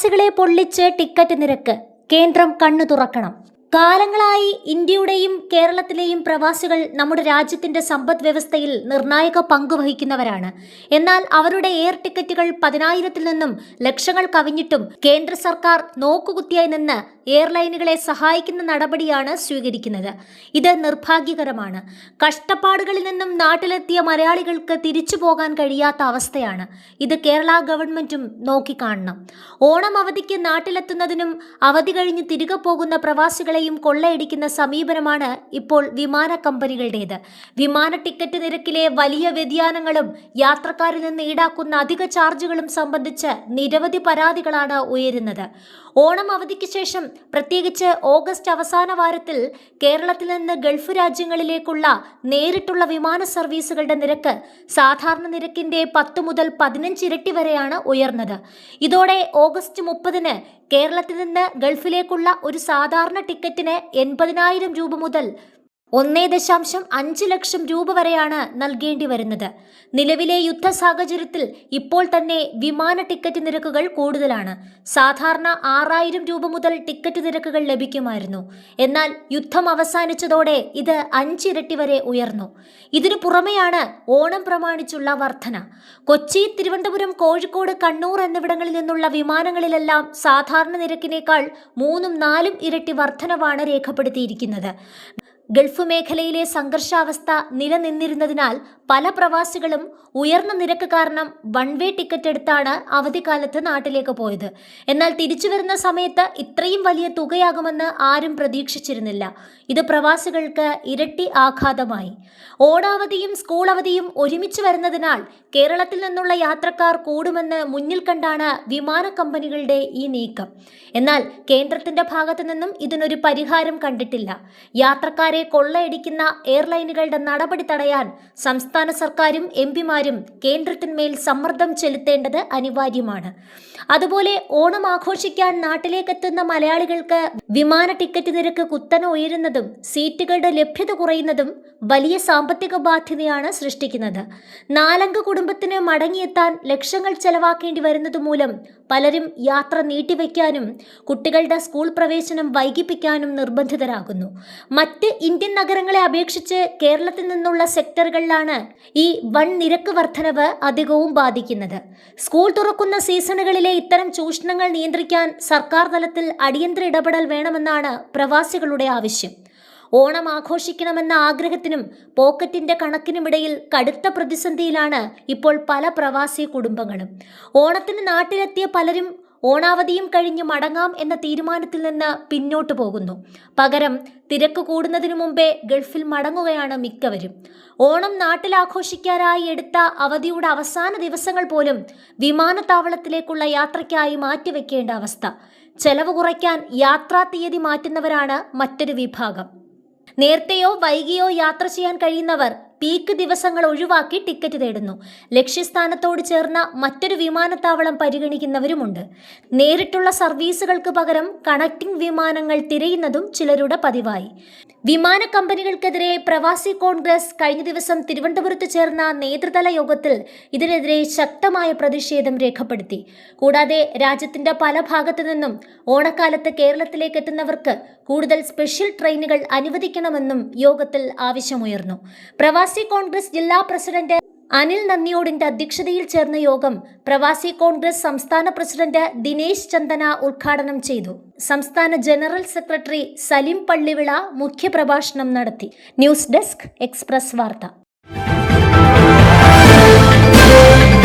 പ്രവാസികളെ പൊള്ളിച്ച് ടിക്കറ്റ് നിരക്ക്. കേന്ദ്രം കണ്ണു തുറക്കണം. കാലങ്ങളായി ഇന്ത്യയുടെയും കേരളത്തിലെയും പ്രവാസികൾ നമ്മുടെ രാജ്യത്തിന്റെ സമ്പദ് വ്യവസ്ഥയിൽ നിർണായക പങ്ക് വഹിക്കുന്നവരാണ്. എന്നാൽ അവരുടെ എയർ ടിക്കറ്റുകൾ 10,000-ൽ നിന്നും ലക്ഷങ്ങൾ കവിഞ്ഞിട്ടും കേന്ദ്ര സർക്കാർ നോക്കുകുത്തിയായി നിന്ന് എയർലൈനുകളെ സഹായിക്കുന്ന നടപടിയാണ് സ്വീകരിക്കുന്നത്. ഇത് നിർഭാഗ്യകരമാണ്. കഷ്ടപ്പാടുകളിൽ നിന്നും നാട്ടിലെത്തിയ മലയാളികൾക്ക് തിരിച്ചു പോകാൻ കഴിയാത്ത അവസ്ഥയാണ്. ഇത് കേരള ഗവൺമെന്റും നോക്കിക്കാണണം. ഓണം അവധിക്ക് നാട്ടിലെത്തുന്നതിനും അവധി കഴിഞ്ഞ് തിരികെ പോകുന്ന പ്രവാസികളെ കൊള്ളയടിക്കുന്ന സമീപനമാണ് ഇപ്പോൾ വിമാന കമ്പനികളുടേത്. വിമാന ടിക്കറ്റ് നിരക്കിലെ വലിയ വ്യതിയാനങ്ങളും യാത്രക്കാരിൽ നിന്ന് ഈടാക്കുന്ന അധിക ചാർജുകളും സംബന്ധിച്ച് നിരവധി പരാതികളാണ് ഉയരുന്നത്. ഓണം അവധിക്ക് ശേഷം പ്രത്യേകിച്ച് ഓഗസ്റ്റ് അവസാന വാരത്തിൽ കേരളത്തിൽ നിന്ന് ഗൾഫ് രാജ്യങ്ങളിലേക്കുള്ള നേരിട്ടുള്ള വിമാന സർവീസുകളുടെ നിരക്ക് സാധാരണ നിരക്കിന്റെ 10 മുതൽ 15 ഇരട്ടി വരെയാണ് ഉയർന്നത്. ഇതോടെ ഓഗസ്റ്റ് 30-ന് കേരളത്തിൽ നിന്ന് ഗൾഫിലേക്കുള്ള ഒരു സാധാരണ ടിക്കറ്റിന് 80,000 രൂപ മുതൽ 1.5 ലക്ഷം രൂപ വരെയാണ് നൽകേണ്ടി വരുന്നത്. നിലവിലെ യുദ്ധ സാഹചര്യത്തിൽ ഇപ്പോൾ തന്നെ വിമാന ടിക്കറ്റ് നിരക്കുകൾ കൂടുതലാണ്. സാധാരണ 6,000 രൂപ മുതൽ ടിക്കറ്റ് നിരക്കുകൾ ലഭിക്കുമായിരുന്നു. എന്നാൽ യുദ്ധം അവസാനിച്ചതോടെ ഇത് 5 ഇരട്ടി വരെ ഉയർന്നു. ഇതിനു പുറമെയാണ് ഓണം പ്രമാണിച്ചുള്ള വർധന. കൊച്ചി, തിരുവനന്തപുരം, കോഴിക്കോട്, കണ്ണൂർ എന്നിവിടങ്ങളിൽ നിന്നുള്ള വിമാനങ്ങളിലെല്ലാം സാധാരണ നിരക്കിനേക്കാൾ 3-4 ഇരട്ടി വർധനവാണ് രേഖപ്പെടുത്തിയിരിക്കുന്നത്. ഗൾഫ് മേഖലയിലെ സംഘർഷാവസ്ഥ നിലനിന്നിരുന്നതിനാൽ പല പ്രവാസികളും ഉയർന്ന നിരക്ക് കാരണം വൺ വേ ടിക്കറ്റ് എടുത്താണ് അവധിക്കാലത്ത് നാട്ടിലേക്ക് പോയത്. എന്നാൽ തിരിച്ചു വരുന്ന സമയത്ത് ഇത്രയും വലിയ തുകയാകുമെന്ന് ആരും പ്രതീക്ഷിച്ചിരുന്നില്ല. ഇത് പ്രവാസികൾക്ക് ഇരട്ടി ആഘാതമായി. ഓണാവധിയും സ്കൂൾ അവധിയും ഒരുമിച്ച് വരുന്നതിനാൽ കേരളത്തിൽ നിന്നുള്ള യാത്രക്കാർ കൂടുമെന്ന് മുന്നിൽ കണ്ടാണ് വിമാന കമ്പനികളുടെ ഈ നീക്കം. എന്നാൽ കേന്ദ്രത്തിന്റെ ഭാഗത്തു നിന്നും ഇതിനൊരു പരിഹാരം കണ്ടിട്ടില്ല. യാത്രക്കാരെ കൊള്ളയടിക്കുന്ന എയർലൈനുകളുടെ നടപടി തടയാൻ സംസ്ഥാന സർക്കാരും എംപിമാരും കേന്ദ്രത്തിന്മേൽ സമ്മർദ്ദം ചെലുത്തേണ്ടത് അനിവാര്യമാണ്. അതുപോലെ ഓണം ആഘോഷിക്കാൻ നാട്ടിലേക്കെത്തുന്ന മലയാളികൾക്ക് വിമാന ടിക്കറ്റ് നിരക്ക് കുത്തനെ ഉയരുന്നതും സീറ്റുകളുടെ ലഭ്യത കുറയുന്നതും വലിയ സാമ്പത്തിക ബാധ്യതയാണ് സൃഷ്ടിക്കുന്നത്. 4-അംഗ കുടുംബത്തിന് മടങ്ങിയെത്താൻ ലക്ഷങ്ങൾ ചെലവാക്കേണ്ടി വരുന്നത് മൂലം പലരും യാത്ര നീട്ടിവെക്കാനും കുട്ടികളുടെ സ്കൂൾ പ്രവേശനം വൈകിപ്പിക്കാനും നിർബന്ധിതരാകുന്നു. മറ്റ് ഇന്ത്യൻ നഗരങ്ങളെ അപേക്ഷിച്ച് കേരളത്തിൽ നിന്നുള്ള സെക്ടറുകളിലാണ് ഈ വൻ നിരക്ക് വർധനവ് അധികവും ബാധിക്കുന്നത്. സ്കൂൾ തുറക്കുന്ന സീസണുകളിലെ ഇത്തരം ചൂഷണങ്ങൾ നിയന്ത്രിക്കാൻ സർക്കാർ തലത്തിൽ അടിയന്തര ഇടപെടൽ വേണമെന്നാണ് പ്രവാസികളുടെ ആവശ്യം. ഓണം ആഘോഷിക്കണമെന്ന ആഗ്രഹത്തിനും പോക്കറ്റിന്റെ കണക്കിനുമിടയിൽ കടുത്ത പ്രതിസന്ധിയിലാണ് ഇപ്പോൾ പല പ്രവാസി കുടുംബങ്ങളും. ഓണത്തിന് നാട്ടിലെത്തിയ പലരും ഓണാവധിയും കഴിഞ്ഞ് മടങ്ങാം എന്ന തീരുമാനത്തിൽ നിന്ന് പിന്നോട്ടു പോകുന്നു. പകരം തിരക്ക് കൂടുന്നതിനു മുമ്പേ ഗൾഫിൽ മടങ്ങുകയാണ് മിക്കവരും. ഓണം നാട്ടിൽ ആഘോഷിക്കാനായി എടുത്ത അവധിയുടെ അവസാന ദിവസങ്ങൾ പോലും വിമാനത്താവളത്തിലേക്കുള്ള യാത്രയ്ക്കായി മാറ്റിവെക്കേണ്ട അവസ്ഥ. ചെലവ് കുറയ്ക്കാൻ യാത്രാ തീയതി മാറ്റുന്നവരാണ് മറ്റൊരു വിഭാഗം. നേരത്തെയോ വൈകിയോ യാത്ര ചെയ്യാൻ കഴിയുന്നവർ പീക്ക് ദിവസങ്ങൾ ഒഴിവാക്കി ടിക്കറ്റ് തേടുന്നു. ലക്ഷ്യസ്ഥാനത്തോട് ചേർന്ന മറ്റൊരു വിമാനത്താവളം പരിഗണിക്കുന്നവരുമുണ്ട്. നേരിട്ടുള്ള സർവീസുകൾക്ക് പകരം കണക്റ്റിംഗ് വിമാനങ്ങൾ തിരയുന്നതും ചിലരുടെ പതിവായി. വിമാന കമ്പനികൾക്കെതിരെ പ്രവാസി കോൺഗ്രസ് കഴിഞ്ഞ ദിവസം തിരുവനന്തപുരത്ത് ചേർന്ന നേതൃതല യോഗത്തിൽ ഇതിനെതിരെ ശക്തമായ പ്രതിഷേധം രേഖപ്പെടുത്തി. കൂടാതെ രാജ്യത്തിന്റെ പല ഭാഗത്തു നിന്നും ഓണക്കാലത്ത് കേരളത്തിലേക്ക് എത്തുന്നവർക്ക് കൂടുതൽ സ്പെഷ്യൽ ട്രെയിനുകൾ അനുവദിക്കണമെന്നും യോഗത്തിൽ ആവശ്യമുയർന്നു. പ്രവാസി കോൺഗ്രസ് ജില്ലാ പ്രസിഡന്റ് അനിൽ നന്ദിയോടിന്റെ അധ്യക്ഷതയിൽ ചേർന്ന യോഗം പ്രവാസി കോൺഗ്രസ് സംസ്ഥാന പ്രസിഡന്റ് ദിനേശ് ചന്ദന ഉദ്ഘാടനം ചെയ്തു. സംസ്ഥാന ജനറൽ സെക്രട്ടറി സലിം പള്ളിവിള മുഖ്യപ്രഭാഷണം നടത്തി. ന്യൂസ് ഡെസ്ക്, എക്സ്പ്രസ് വാർത്ത.